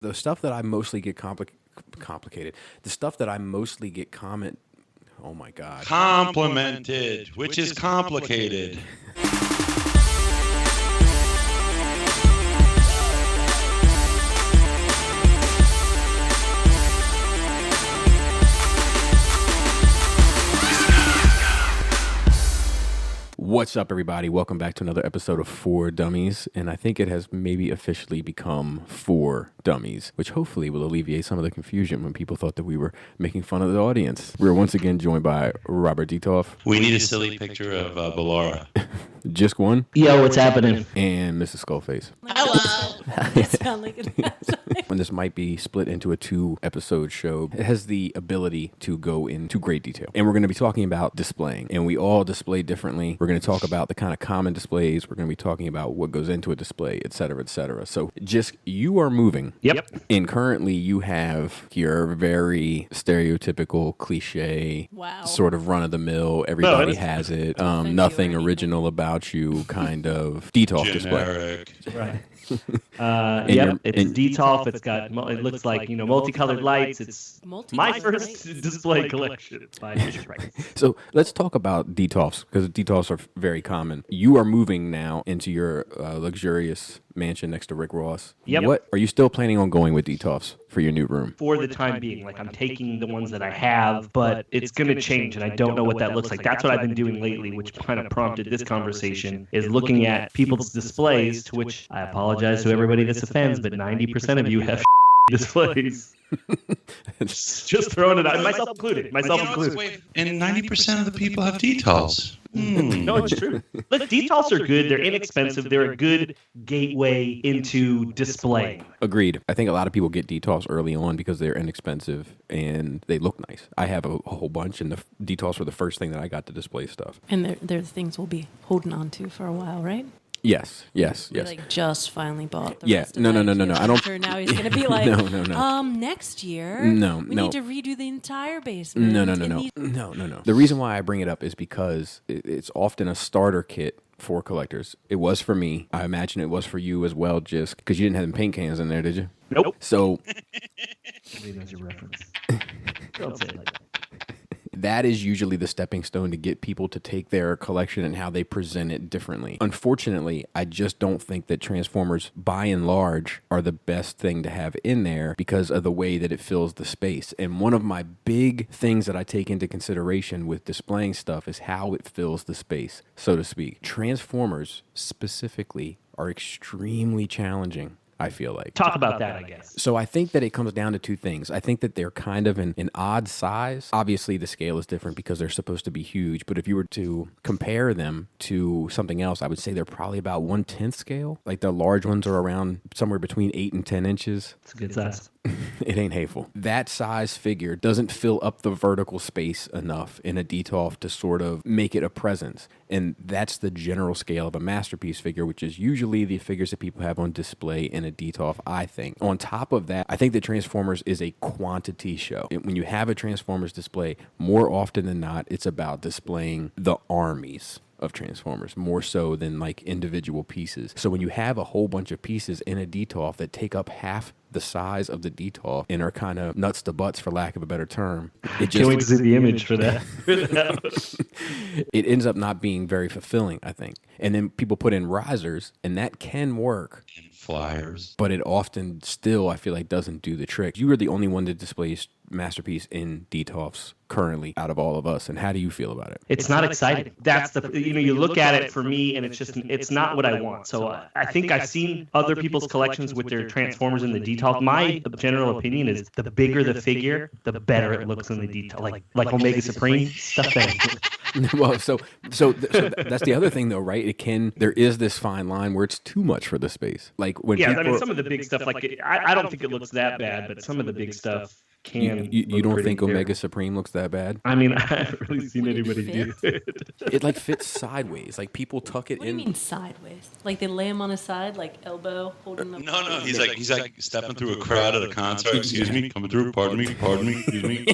The stuff that I mostly get complicated. The stuff that I mostly get Oh my God. Complimented, which is complicated. What's up, everybody? Welcome back to another episode of For Dummies, and I think it has maybe officially become For Dummies, which hopefully will alleviate some of the confusion when people thought that we were making fun of the audience. We're once again joined by Robert Detolf. We need a silly picture of Bellara. Jisk One. Yo, what's happening? And Mrs. Skullface. Hello. Sound like it. And this might be split into a 2-episode show. It has the ability to go into great detail. And we're going to be talking about displaying. And we all display differently. We're going to talk about the kind of common displays. We're going to be talking about what goes into a display, et cetera, et cetera. So, Jisk, you are moving. Yep. And currently you have your very stereotypical, cliche, sort of run-of-the-mill, everybody has it, nothing original about you kind of Detolf display. Right. It's Detolf. It's got, it looks like, multicolored lights. It's my first display collection by Fisher Price. So let's talk about Detolfs, because Detolfs are very common. You are moving now into your luxurious mansion next to Rick Ross. Yep. What are you still planning on going with Detolfs for your new room? For the time being, like I'm taking the ones that I have, but it's going to change, and I don't know what that looks like. That's what I've been doing lately, which kind of prompted this conversation, is looking at people's displays, to which I apologize to everybody this offends, but 90% of you have displays. Just throwing it out, myself included. And 90% of the people have Detolfs. No, it's true. Look, Detolfs are good. They're inexpensive. They're a good gateway into displaying. Agreed. I think a lot of people get Detolfs early on because they're inexpensive and they look nice. I have a whole bunch, and the Detolfs were the first thing that I got to display stuff. And they're the things we'll be holding on to for a while, right? Yes. We just finally bought the rest of No. I don't. Sure, now he's gonna be like, no. Next year, we need to redo the entire basement. No. The reason why I bring it up is because it's often a starter kit for collectors. It was for me. I imagine it was for you as well, just because you didn't have them paint cans in there, did you? Nope. So maybe that's your reference. Don't say it like that. That is usually the stepping stone to get people to take their collection and how they present it differently. Unfortunately, I just don't think that Transformers, by and large, are the best thing to have in there because of the way that it fills the space. And one of my big things that I take into consideration with displaying stuff is how it fills the space, so to speak. Transformers, specifically, are extremely challenging, I feel like. Talk about that, I guess. So I think that it comes down to two things. I think that they're kind of an odd size. Obviously, the scale is different because they're supposed to be huge. But if you were to compare them to something else, I would say they're probably about 1/10 scale. Like the large ones are around somewhere between 8 and 10 inches. It's a good size. It ain't hateful. That size figure doesn't fill up the vertical space enough in a Detolf to sort of make it a presence. And that's the general scale of a masterpiece figure, which is usually the figures that people have on display in a Detolf, I think. On top of that, I think that Transformers is a quantity show. When you have a Transformers display, more often than not, it's about displaying the armies of Transformers, more so than like individual pieces. So when you have a whole bunch of pieces in a Detolf that take up half the size of the Detolf and are kind of nuts to butts, for lack of a better term, it just can't wait to see the image for that. It ends up not being very fulfilling, I think. And then people put in risers, and that can work. And flyers. But it often still, I feel like, doesn't do the trick. You are the only one that displays Masterpiece in Detolfs currently out of all of us, and how do you feel about it? It's not exciting. That's the you look at it for me, and it's not what I want. So I think I've seen other people's collections with their Transformers in the Detolf. My general opinion is the bigger the figure, the better it looks in the Detolf. Like Omega Supreme stuff. Well, so that's the other thing, though, right? There is this fine line where it's too much for the spape. Like when some of the big stuff, like I don't think it looks that bad, but some of the big stuff. You don't think Omega Supreme looks that bad? I mean, I haven't really seen anybody do it. It like fits sideways. Like people tuck it in. What do you mean sideways? Like they lay him on his side, like elbow holding them? No. He's like stepping through a crowd at a concert. Excuse me, coming through. Pardon me. Excuse me.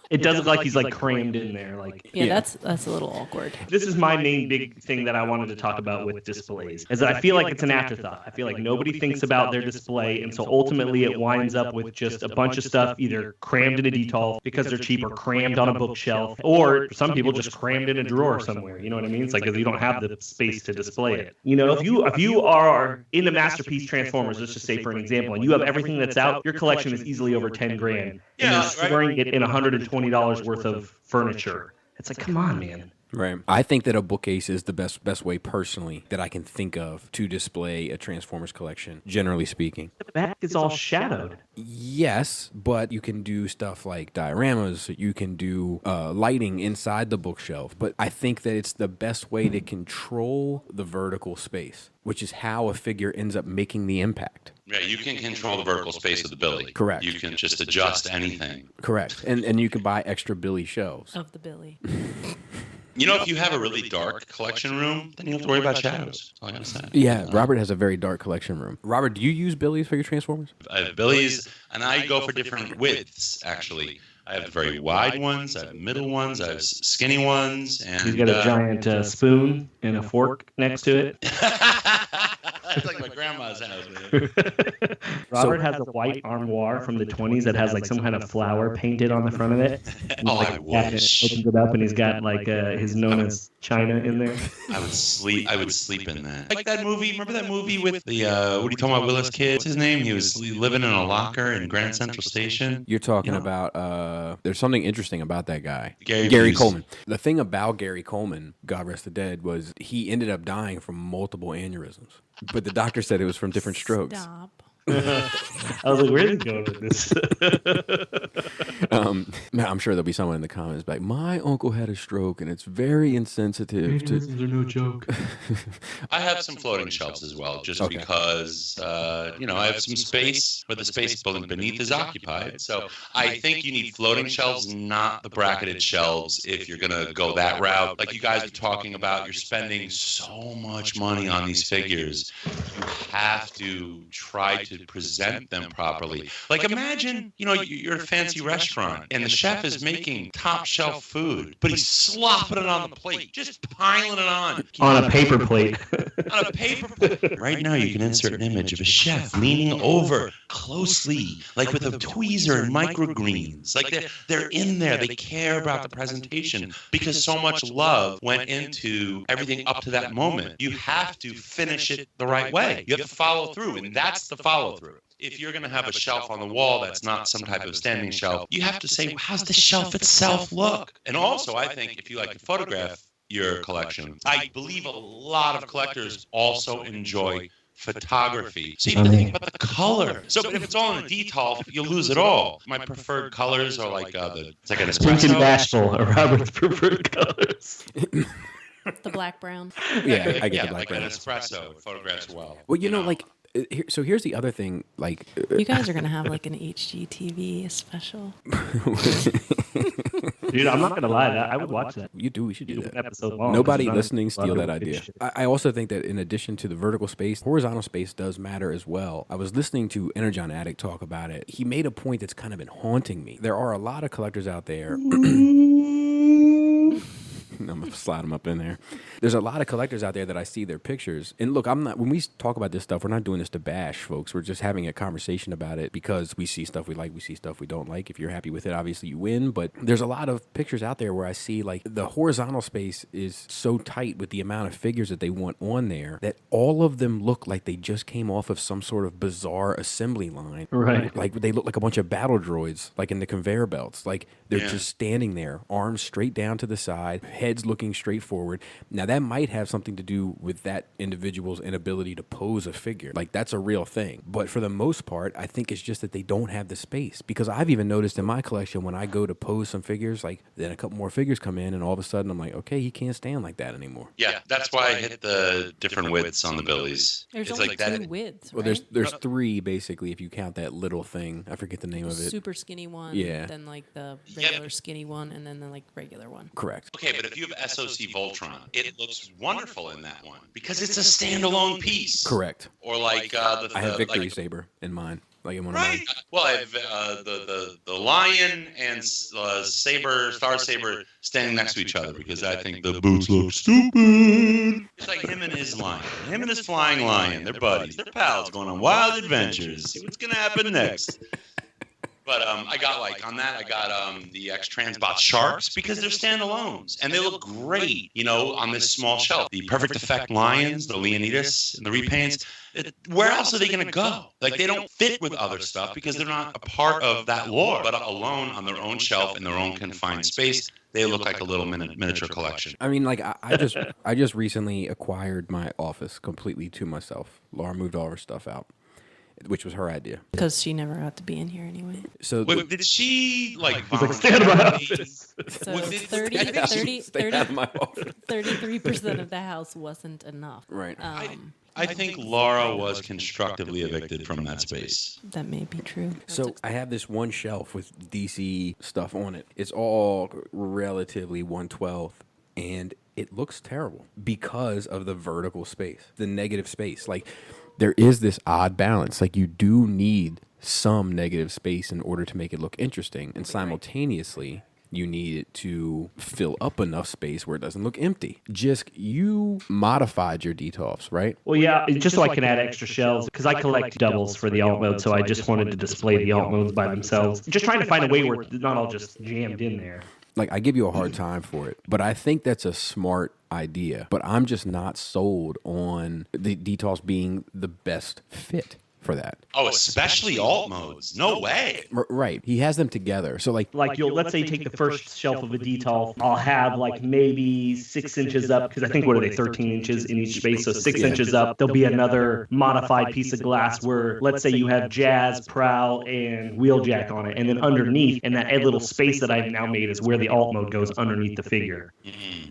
It does look like he's like crammed in there. Like Yeah, that's a little awkward. this is my main big thing that I wanted to talk about with displays, is that I feel like it's an afterthought. I feel like nobody thinks about their display, and so ultimately it winds up with just a bunch of stuff either crammed in a Detolf because they're cheap, or crammed on a bookshelf, or some people just crammed in a drawer somewhere. You know what I mean? It's like because you don't have the space to display it. You know, if you are into masterpiece Transformers, let's just say for an example, and you have everything that's out, your collection is easily over 10 grand, and you're storing it in $120 worth of furniture. It's like, come on, man. Right. I think that a bookcase is the best way personally that I can think of to display a Transformers collection, generally speaking. The back is all shadowed. Yes, but you can do stuff like dioramas, you can do lighting inside the bookshelf, but I think that it's the best way to control the vertical space, which is how a figure ends up making the impact. Yeah, you can control the vertical space of the Billy. Correct. You can just adjust anything. Correct. And you can buy extra Billy shelves. Of the Billy. You know, if you have a really dark collection room, then you don't have to worry about shadows. That's all I gotta say. Yeah, Robert has a very dark collection room. Robert, do you use Billies for your Transformers? I have Billy's, and I go for different widths, actually. I have the very wide ones, I have middle ones, I have skinny ones, and... He's got a giant spoon and a fork next to it. It's like my grandma's house, man. Robert has a white armoire from the 20s that has like some kind of flower painted on the front of it. And Oh, like, I wish. Opens it up and he's got like his Nona's China in there. I would sleep in that. Like that movie, remember that movie with the, what are you talking about, Willis Kid? What's his name? He was living in a locker in Grand Central Station. You're talking about, there's something interesting about that guy. Gary Gary Busey. Coleman. The thing about Gary Coleman, God rest the dead, was he ended up dying from multiple aneurysms. But the doctor said it was from different strokes. Stop. I was like, where is he going with this? I'm sure there'll be someone in the comments like, my uncle had a stroke and it's very insensitive to... They're no joke. I have some floating shelves as well, just because, I have some space, but the space beneath is occupied. So I think you need floating shelves, not the bracketed shelves, if you're going to go that route. Like you guys were talking about, you're spending so much money on these figures. You have to try to present them properly. Like imagine, you're at a fancy restaurant and the chef is making top shelf food, but he's slopping it on the plate, just piling it on. On a paper plate. On a paper plate. Right now you can insert an image of a chef leaning over closely, like with a tweezer and microgreens. Like they're in there. They care about the presentation because so much love went into everything up to that moment. You have to finish it the right way. You have to follow through, and that's the follow through. If you're going to have a shelf on the wall that's not some type of standing shelf, you have to say, how's the shelf itself look? And also, I think if you like to photograph your collection, I believe a lot of collectors also enjoy photography. So you have to think about the color. So if it's all in a Detolf, you'll lose it all. My preferred colors are like it's like an Pink and espresso. bashful are Robert's preferred colors. The black brown. Yeah, I get the black like brown. an espresso. It photographs well. Well, so here's the other thing, You guys are going to have like an HGTV special. Dude, I'm not going to lie. I would watch that. we should do that. Episode long. Nobody This is not listening a lot steal of that good idea. shit. I also think that in addition to the vertical space, horizontal space does matter as well. I was listening to Energon Addict talk about it. He made a point that's kind of been haunting me. There are a lot of collectors out there. I'm gonna slide them up in there. There's a lot of collectors out there that I see their pictures. And look, when we talk about this stuff, we're not doing this to bash folks. We're just having a conversation about it because we see stuff we like, we see stuff we don't like. If you're happy with it, obviously you win. But there's a lot of pictures out there where I see like the horizontal space is so tight with the amount of figures that they want on there that all of them look like they just came off of some sort of bizarre assembly line. Right. Like they look like a bunch of battle droids, like in the conveyor belts. Like they're just standing there, arms straight down to the side, heads looking straight forward. Now that might have something to do with that individual's inability to pose a figure. Like that's a real thing. But for the most part, I think it's just that they don't have the space. Because I've even noticed in my collection when I go to pose some figures, like then a couple more figures come in and all of a sudden I'm like, okay, he can't stand like that anymore. Yeah, that's why I hit the different widths on the Billies. There's It's only like two that. widths, Well, right? there's three basically if you count that little thing. I forget the name of it. Super skinny one. Yeah. Then like the regular skinny one, and then the like regular one. Correct. Okay, but if you of SOC Voltron. It looks wonderful in that one because it's a standalone piece. Correct. Or like I have Victory Saber in mine. Like in one of mine. Well, I have the lion and Star Saber standing next to each other because I think the boots look stupid. It's like him and his lion, him and his flying lion. They're buddies, they're pals, going on wild adventures. See what's gonna happen next. But I got the X-Transbot Sharks because they're standalones and they look great, on this small shelf. The Perfect Effect Lions, the Leonidas, and the repaints. Where else are they going to go? Like, they don't fit with other stuff because they're not a part of that lore. But alone on their own shelf in their own confined space, they look like a little miniature collection. I mean, like I just recently acquired my office completely to myself. Laura moved all her stuff out, which was her idea. Because she never got to be in here anyway. So wait, did she stay out of my office. So Well, 33% of the house wasn't enough. Right. I think Laura was constructively evicted from that space. That may be true. So I have this one shelf with DC stuff on it. It's all relatively 1/12, and it looks terrible because of the vertical space, the negative space. Like, there is this odd balance. Like, you do need some negative space in order to make it look interesting, and simultaneously you need it to fill up enough space where it doesn't look empty. Jisk, you modified your Detolfs, right? Well, yeah, just so I can add extra shells, because I collect doubles for the alt mode, so I just wanted to display the alt modes by themselves. Just trying to find a way where it's not all just jammed in there. Like, I give you a hard time for it, but I think that's a smart idea. But I'm just not sold on the Detolfs being the best fit for that. Oh, especially alt modes. No way. Right. He has them together. So like Let's say you take the first shelf of a Detolf, I'll have like maybe 6 inches up, because I think, what are they, 13 inches in each space, so 6 inches up, there'll be another modified piece of glass where, let's say you have Jazz, Prowl, and Wheeljack on it, and then underneath, in that little space that I've now made, is where the alt mode goes underneath the figure.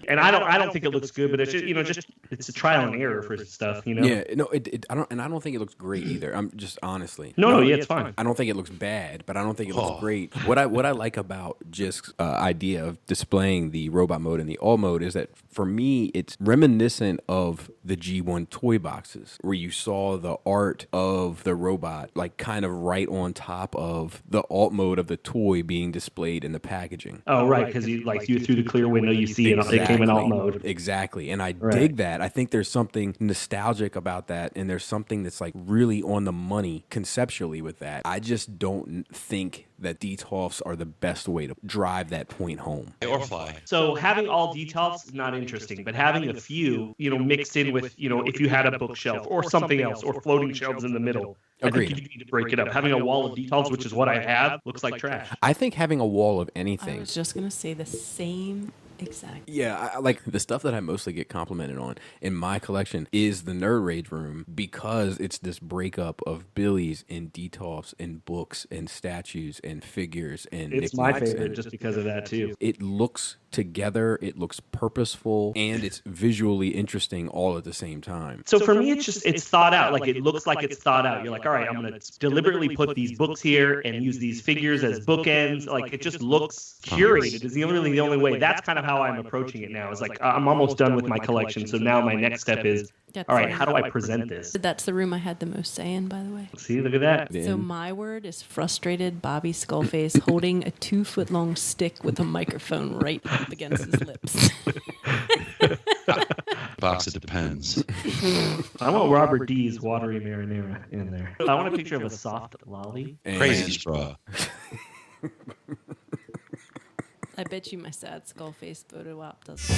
And I don't think it looks good, but it's just, it's a trial and error for stuff, Yeah, no, I don't think it looks great either. I'm just honestly. No, yeah, it's fine. I don't think it looks bad, but I don't think it looks great. What I like about Jisk's idea of displaying the robot mode and the all mode is that, for me, it's reminiscent of the G1 toy boxes, where you saw the art of the robot like kind of right on top of the alt mode of the toy being displayed in the packaging. Oh, right, because you through the clear window, you see it came in alt mode. Exactly, and I dig that. I think there's something nostalgic about that, and there's something that's like really on the money conceptually with that. I just don't think that Detolfs are the best way to drive that point home. Or fly. So having all Detolfs is not interesting, but having a few, mixed in with, if you had a bookshelf or something else, or floating shelves in the middle. Agreed. I think you need to break it up. Having a wall of Detolfs, which is what I have, looks like trash. I think having a wall of I anything. was just going to say the same exact. Yeah, I like the stuff that I mostly get complimented on in my collection is the Nerd Rage room, because it's this breakup of Billies and Detolfs and books and statues and figures and It's my knickknacks, favorite and just because of that, too. it looks together, it looks purposeful, and it's visually interesting all at the same time. So for me, it's thought out. Like, it looks like it's thought out. You're like, all right, I'm going to deliberately put these books here and use these figures as bookends. Like, it just looks curated is the only way. That's kind of how I'm approaching it now. It's like, I'm almost done with my collection. So now my next step is, all right, how do I present this? That's the room I had the most say in, by the way. See, look at that. So my word is frustrated Bobby Skullface holding a 2-foot-long stick with a microphone right up against his lips. Box, it depends. I want Robert D's watery marinara in there. I want a picture of a soft lolly. Crazy straw. I bet you my sad Skullface photo op does.